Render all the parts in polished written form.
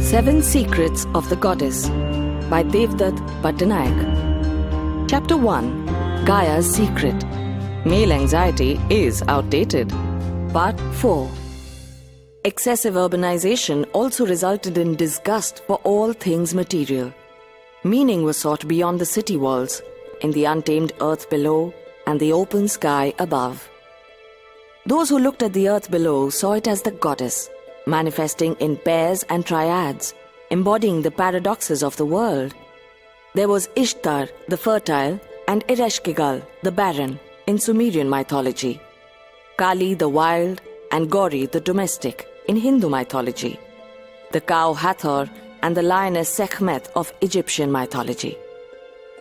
7 Secrets of the Goddess by Devdutt Pattanayak. Chapter 1. Gaia's Secret. Male anxiety is outdated. Part 4. Excessive urbanization also resulted in disgust for all things material. Meaning was sought beyond the city walls, in the untamed earth below and the open sky above. Those who looked at the earth below saw it as the goddess, manifesting in pairs and triads, embodying the paradoxes of the world. There was Ishtar, the fertile, and Ereshkigal, the barren, in Sumerian mythology, Kali, the wild, and Gauri, the domestic, in Hindu mythology, the cow Hathor and the lioness Sekhmet of Egyptian mythology.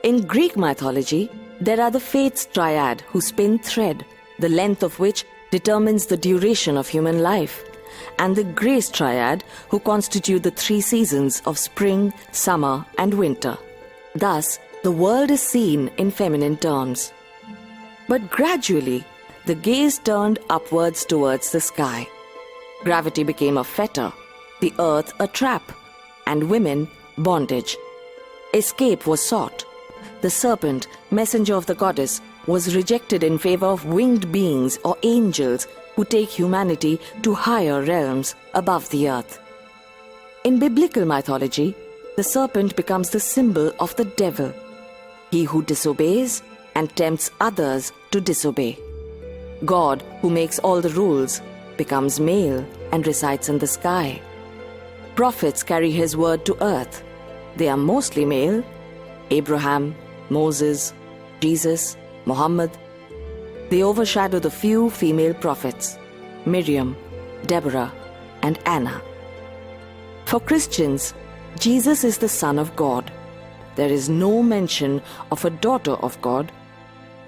In Greek mythology, there are the Fates triad who spin thread, the length of which determines the duration of human life, and the Grace triad who constitute the 3 seasons of spring, summer, and winter. Thus, the world is seen in feminine terms. But gradually, the gaze turned upwards towards the sky. Gravity became a fetter, the earth a trap, and women bondage. Escape was sought. The serpent, messenger of the goddess, was rejected in favor of winged beings or angels who take humanity to higher realms above the earth. In biblical mythology, the serpent becomes the symbol of the devil, he who disobeys and tempts others to disobey. God, who makes all the rules, becomes male and resides in the sky. Prophets carry his word to earth. They are mostly male: Abraham, Moses, Jesus, Muhammad. They overshadow the few female prophets, Miriam, Deborah, and Anna. For Christians, Jesus is the Son of God. There is no mention of a daughter of God.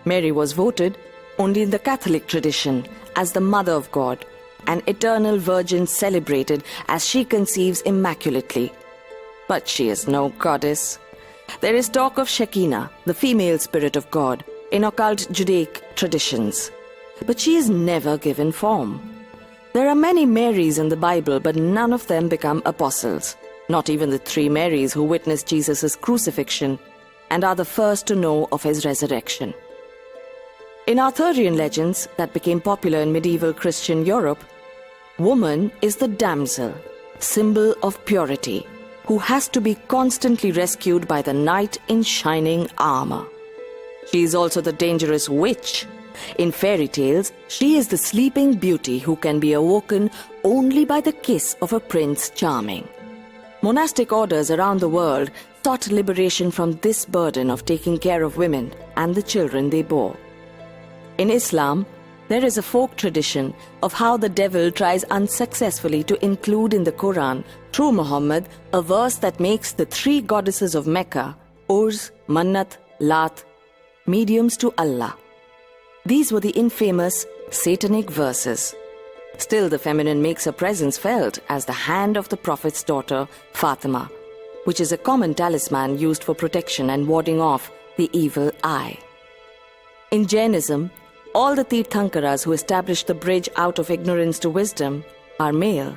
Mary was voted, only in the Catholic tradition, as the Mother of God, an eternal virgin celebrated as she conceives immaculately. But she is no goddess. There is talk of Shekinah, the female spirit of God, in occult Judaic traditions. But she is never given form. There are many Marys in the Bible, but none of them become apostles. Not even the 3 Marys who witnessed Jesus' crucifixion and are the first to know of his resurrection. In Arthurian legends that became popular in medieval Christian Europe, woman is the damsel, symbol of purity, who has to be constantly rescued by the knight in shining armor. She is also the dangerous witch. In fairy tales, she is the sleeping beauty who can be awoken only by the kiss of a Prince Charming. Monastic orders around the world sought liberation from this burden of taking care of women and the children they bore. In Islam, there is a folk tradition of how the devil tries unsuccessfully to include in the Quran, through Muhammad, a verse that makes the 3 goddesses of Mecca, Uz, Mannat, Lat, mediums to Allah. These were the infamous satanic verses. Still, the feminine makes her presence felt as the hand of the Prophet's daughter, Fatima, which is a common talisman used for protection and warding off the evil eye. In Jainism, all the Tirthankaras who established the bridge out of ignorance to wisdom are male.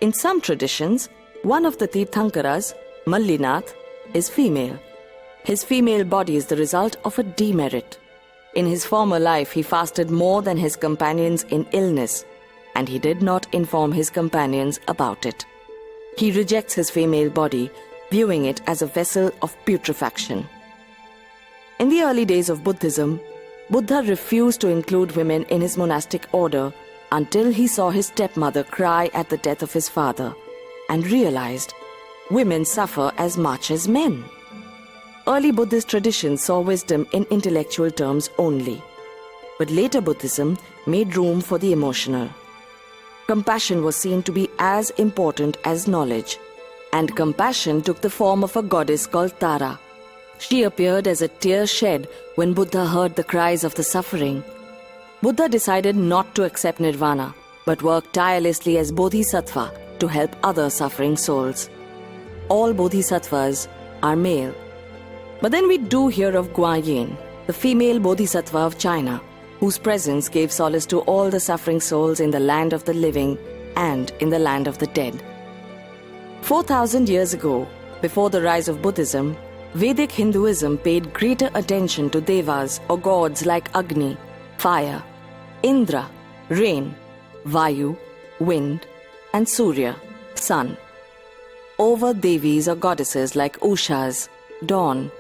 In some traditions, one of the Tirthankaras, Mallinath, is female. His female body is the result of a demerit. In his former life, he fasted more than his companions in illness, and he did not inform his companions about it. He rejects his female body, viewing it as a vessel of putrefaction. In the early days of Buddhism, Buddha refused to include women in his monastic order until he saw his stepmother cry at the death of his father and realized women suffer as much as men. Early Buddhist traditions saw wisdom in intellectual terms only, but later Buddhism made room for the emotional. Compassion was seen to be as important as knowledge, and compassion took the form of a goddess called Tara. She appeared as a tear shed when Buddha heard the cries of the suffering. Buddha decided not to accept nirvana, but worked tirelessly as bodhisattva to help other suffering souls. All bodhisattvas are male. But then we do hear of Guanyin, the female bodhisattva of China, whose presence gave solace to all the suffering souls in the land of the living and in the land of the dead. 4,000 years ago, before the rise of Buddhism, Vedic Hinduism paid greater attention to devas or gods like Agni, fire, Indra, rain, Vayu, wind, and Surya, sun, over devis or goddesses like Ushas, dawn,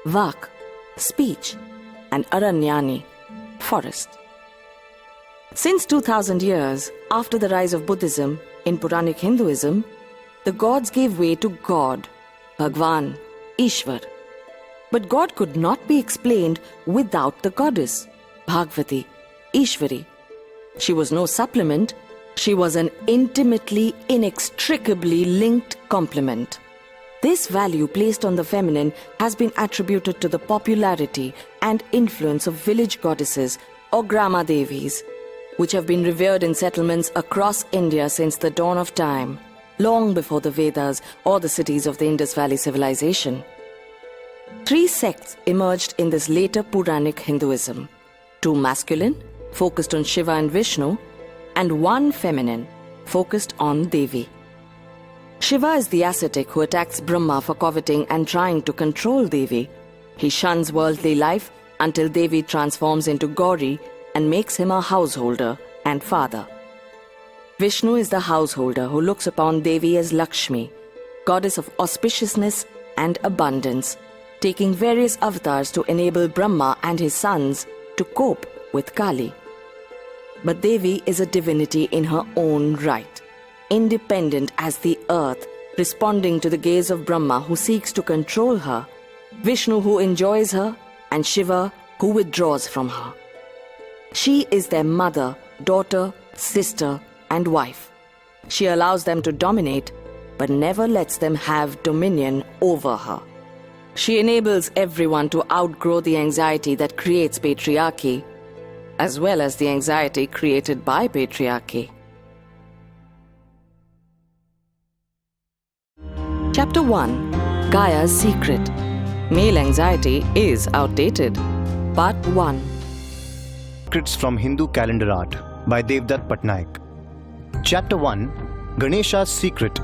Vak, speech, and Aranyani, forest. Since 2000 years after the rise of Buddhism, in Puranic Hinduism, the gods gave way to God, Bhagwan, Ishwar. But God could not be explained without the goddess, Bhagavati, Ishwari. She was no supplement, she was an intimately, inextricably linked complement. This value placed on the feminine has been attributed to the popularity and influence of village goddesses or Grama Devis, which have been revered in settlements across India since the dawn of time, long before the Vedas or the cities of the Indus Valley civilization. 3 sects emerged in this later Puranic Hinduism: 2 masculine, focused on Shiva and Vishnu, and 1 feminine, focused on Devi. Shiva is the ascetic who attacks Brahma for coveting and trying to control Devi. He shuns worldly life until Devi transforms into Gauri and makes him a householder and father. Vishnu is the householder who looks upon Devi as Lakshmi, goddess of auspiciousness and abundance, taking various avatars to enable Brahma and his sons to cope with Kali. But Devi is a divinity in her own right, independent as the earth, responding to the gaze of Brahma who seeks to control her, Vishnu who enjoys her, and Shiva who withdraws from her. She is their mother, daughter, sister, and wife. She allows them to dominate, but never lets them have dominion over her. She enables everyone to outgrow the anxiety that creates patriarchy, as well as the anxiety created by patriarchy. Chapter 1: Gaia's Secret. Male anxiety is outdated. Part 1. Secrets from Hindu Calendar Art by Devdutt Pattanaik. Chapter 1: Ganesha's Secret.